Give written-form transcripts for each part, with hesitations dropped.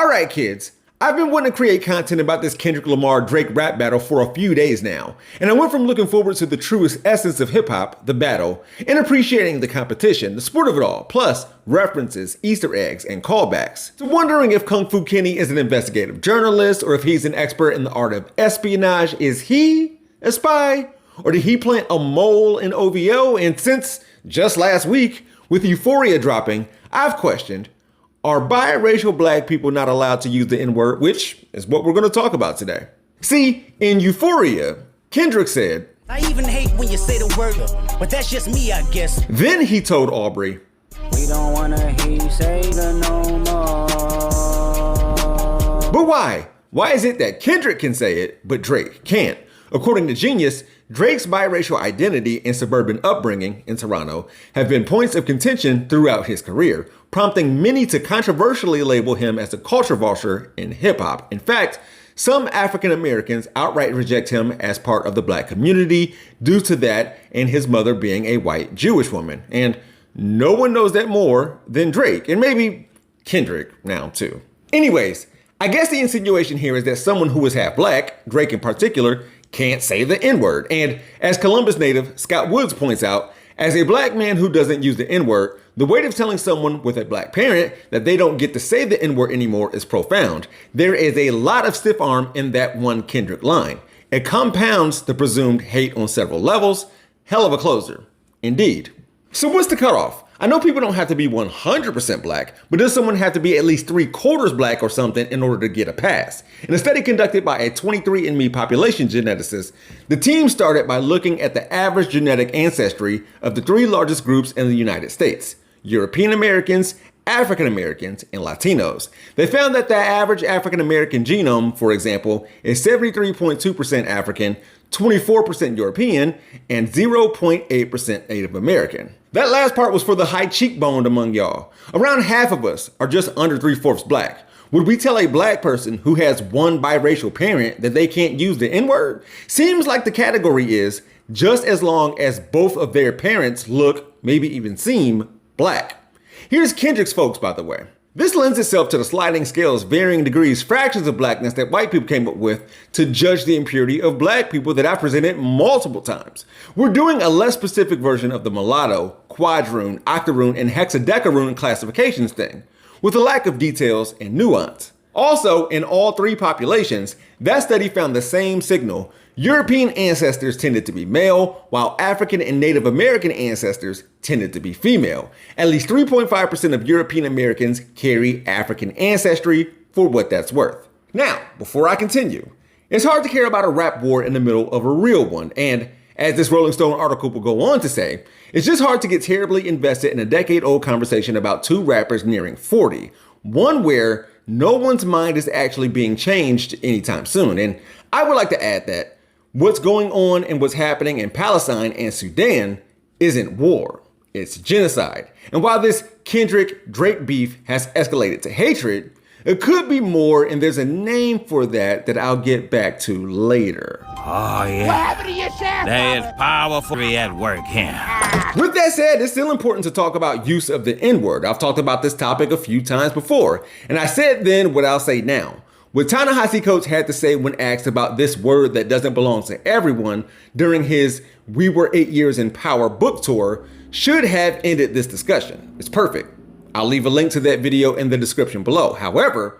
Alright kids, I've been wanting to create content about this Kendrick Lamar-Drake rap battle for a few days now, and I went from looking forward to the truest essence of hip-hop, the battle, and appreciating the competition, the sport of it all, plus references, Easter eggs, and callbacks, to wondering if Kung Fu Kenny is an investigative journalist or if he's an expert in the art of espionage. Is he a spy? Or did he plant a mole in OVO? And since just last week, with Euphoria dropping, I've questioned, are biracial black people not allowed to use the N-word, which is what we're going to talk about today. See, in Euphoria, Kendrick said, I even hate when you say the word, but that's just me, I guess. Then he told Aubrey, we don't wanna hear you say the no more. But why? Why is it that Kendrick can say it, but Drake can't? According to Genius, Drake's biracial identity and suburban upbringing in Toronto have been points of contention throughout his career, prompting many to controversially label him as a culture vulture in hip-hop. In fact, some African Americans outright reject him as part of the black community due to that and his mother being a white Jewish woman. And no one knows that more than Drake, and maybe Kendrick now too. Anyways, I guess the insinuation here is that someone who is half black, Drake in particular, can't say the N-word. And as Columbus native Scott Woods points out, as a black man who doesn't use the N-word, the weight of telling someone with a black parent that they don't get to say the N-word anymore is profound. There is a lot of stiff arm in that one Kendrick line. It compounds the presumed hate on several levels. Hell of a closer. Indeed. So what's the cutoff? I know people don't have to be 100% black, but does someone have to be at least 3/4 black or something in order to get a pass? In a study conducted by a 23andMe population geneticist, the team started by looking at the average genetic ancestry of the 3 largest groups in the United States: European Americans, African Americans, and Latinos. They found that the average African American genome, for example, is 73.2% African, 24% European, and 0.8% Native American. That last part was for the high cheekboned among y'all. Around half of us are just under 3/4 black. Would we tell a black person who has one biracial parent that they can't use the N-word? Seems like the category is just as long as both of their parents look, maybe even seem, black. Here's Kendricks Folks, by the way. This lends itself to the sliding scales, varying degrees, fractions of blackness that white people came up with to judge the impurity of black people that I presented multiple times. We're doing a less specific version of the mulatto, quadroon, octoroon, and hexadecaroon classifications thing, with a lack of details and nuance. Also, in all 3 populations, that study found the same signal. European ancestors tended to be male, while African and Native American ancestors tended to be female. At least 3.5% of European Americans carry African ancestry, for what that's worth. Now, before I continue, it's hard to care about a rap war in the middle of a real one, and as this Rolling Stone article will go on to say, it's just hard to get terribly invested in a decade-old conversation about 2 rappers nearing 40, one where no one's mind is actually being changed anytime soon. And I would like to add that what's going on and what's happening in Palestine and Sudan isn't war, it's genocide. And while this Kendrick-Drake beef has escalated to hatred, it could be more, and there's a name for that I'll get back to later. Oh yeah, What happened to your shaft? there is powerful at work here. With that said, it's still important to talk about use of the N-word. I've talked about this topic a few times before, and I said then what I'll say now. What Ta-Nahesi Coates had to say when asked about this word that doesn't belong to everyone during his We Were 8 Years in Power book tour should have ended this discussion. It's perfect. I'll leave a link to that video in the description below. However,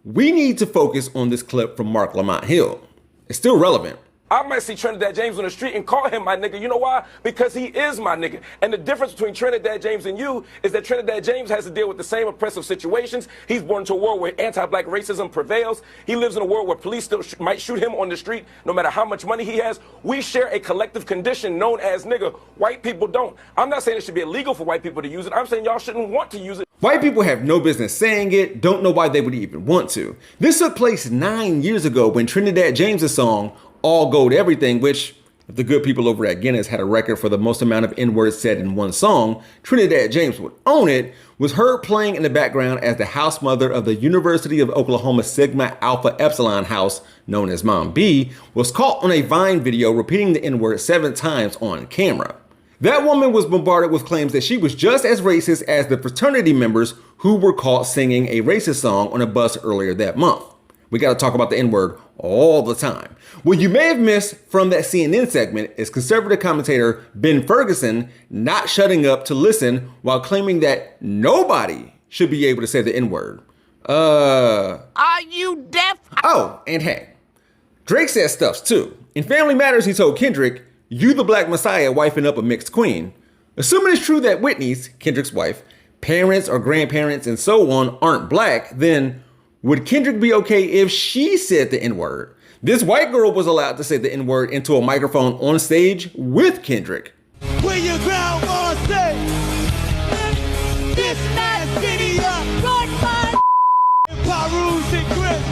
we need to focus on this clip from Mark Lamont Hill. It's still relevant. I might see Trinidad James on the street and call him my nigga. You know why? Because he is my nigga. And the difference between Trinidad James and you is that Trinidad James has to deal with the same oppressive situations. He's born into a world where anti-black racism prevails. He lives in a world where police still might shoot him on the street no matter how much money he has. We share a collective condition known as nigga. White people don't. I'm not saying it should be illegal for white people to use it. I'm saying y'all shouldn't want to use it. White people have no business saying it, don't know why they would even want to. This took place 9 years ago when Trinidad James' song, All Gold Everything, which, if the good people over at Guinness had a record for the most amount of N-words said in one song, Trinidad James would own it, was heard playing in the background as the house mother of the University of Oklahoma Sigma Alpha Epsilon house, known as Mom B, was caught on a Vine video repeating the N-word 7 times on camera. That woman was bombarded with claims that she was just as racist as the fraternity members who were caught singing a racist song on a bus earlier that month. We gotta talk about the N-word all the time. What you may have missed from that CNN segment is conservative commentator Ben Ferguson not shutting up to listen while claiming that nobody should be able to say the N-word. Are you deaf? Oh, and hey, Drake says stuff too. In Family Matters, he told Kendrick, "You the black messiah wifing up a mixed queen." Assuming it's true that Whitney's, Kendrick's wife, parents or grandparents and so on aren't black, then would Kendrick be okay if she said the N-word? This white girl was allowed to say the N-word into a microphone on stage with Kendrick. When your ground on stage, this man's city up. Run my Paru's and Chris,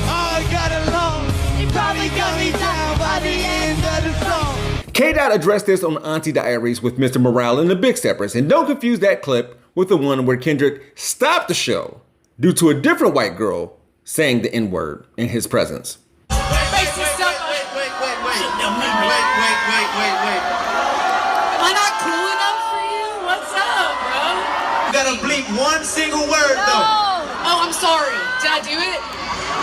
all got along. It probably got me down by the end of the song. K-Dot addressed this on Auntie Diaries with Mr. Morale and the Big Steppers, and don't confuse that clip with the one where Kendrick stopped the show due to a different white girl saying the N-word in his presence. Wait. Am I not cool enough for you? What's up, bro? You gotta bleep one single word though. Oh, I'm sorry. Did I do it?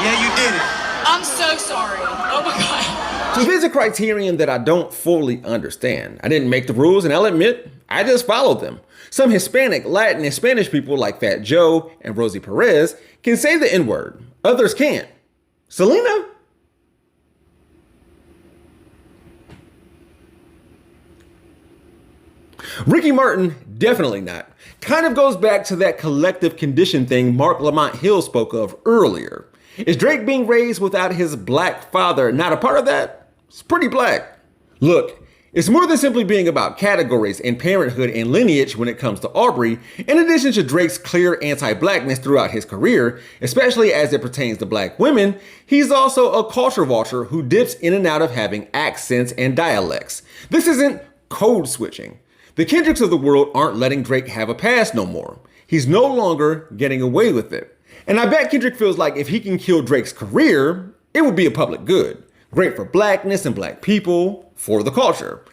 Yeah, you did it. I'm so sorry. Oh my God. So there's a criterion that I don't fully understand. I didn't make the rules, and I'll admit, I just followed them. Some Hispanic, Latin, and Spanish people like Fat Joe and Rosie Perez can say the N-word. Others can't. Selena? Ricky Martin, definitely not. Kind of goes back to that collective condition thing Mark Lamont Hill spoke of earlier. Is Drake being raised without his black father not a part of that? It's pretty black. Look, it's more than simply being about categories and parenthood and lineage when it comes to Aubrey, in addition to Drake's clear anti-blackness throughout his career, especially as it pertains to black women. He's also a culture vulture who dips in and out of having accents and dialects. This isn't code switching. The Kendricks of the world aren't letting Drake have a pass no more. He's no longer getting away with it. And I bet Kendrick feels like if he can kill Drake's career, it would be a public good. Great for blackness and black people, for the culture.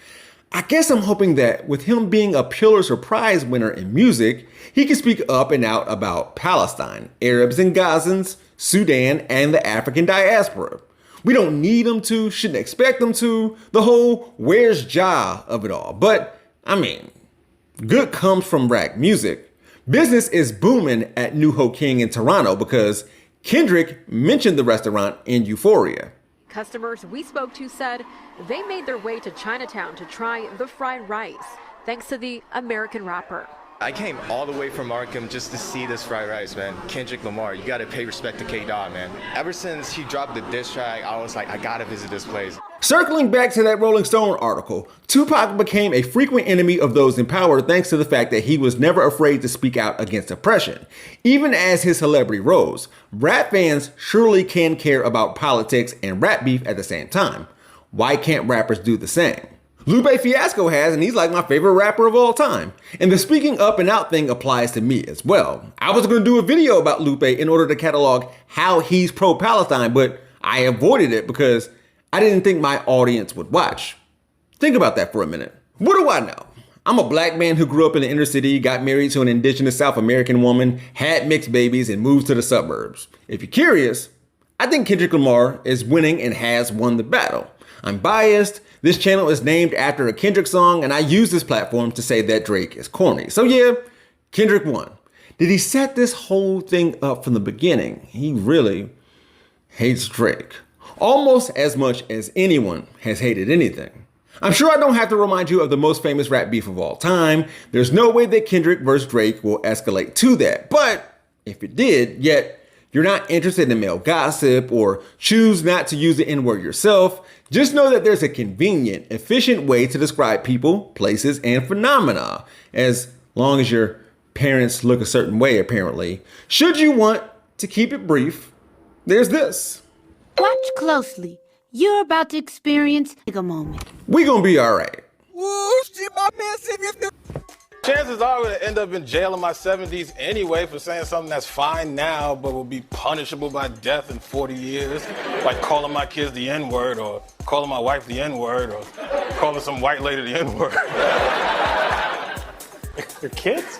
I guess I'm hoping that with him being a Pulitzer Prize winner in music, he can speak up and out about Palestine, Arabs and Gazans, Sudan, and the African diaspora. We don't need him to, shouldn't expect him to, the whole where's Ja of it all. But, I mean, good comes from rap music. Business is booming at New Ho King in Toronto because Kendrick mentioned the restaurant in Euphoria. Customers we spoke to said they made their way to Chinatown to try the fried rice, thanks to the American rapper. I came all the way from Markham just to see this fried rice, man. Kendrick Lamar, you gotta pay respect to K-Dot, man. Ever since he dropped the diss track, I was like, I gotta visit this place. Circling back to that Rolling Stone article, Tupac became a frequent enemy of those in power thanks to the fact that he was never afraid to speak out against oppression. Even as his celebrity rose, rap fans surely can care about politics and rap beef at the same time. Why can't rappers do the same? Lupe Fiasco has, and he's like my favorite rapper of all time. And the speaking up and out thing applies to me as well. I was going to do a video about Lupe in order to catalog how he's pro-Palestine, but I avoided it because I didn't think my audience would watch. Think about that for a minute. What do I know? I'm a black man who grew up in the inner city, got married to an indigenous South American woman, had mixed babies, and moved to the suburbs. If you're curious, I think Kendrick Lamar is winning and has won the battle. I'm biased. This channel is named after a Kendrick song, and I use this platform to say that Drake is corny. So yeah, Kendrick won. Did he set this whole thing up from the beginning? He really hates Drake. Almost as much as anyone has hated anything. I'm sure I don't have to remind you of the most famous rap beef of all time. There's no way that Kendrick versus Drake will escalate to that. But if it did, yet you're not interested in male gossip or choose not to use the N-word yourself, just know that there's a convenient, efficient way to describe people, places, and phenomena, as long as your parents look a certain way, apparently. Should you want to keep it brief, there's this. Watch closely. You're about to experience a moment. We gonna be all right. Woo, shit, my man said Chances are I'm gonna end up in jail in my 70s anyway for saying something that's fine now but will be punishable by death in 40 years. Like calling my kids the N-word or calling my wife the N-word or calling some white lady the N-word. Your kids?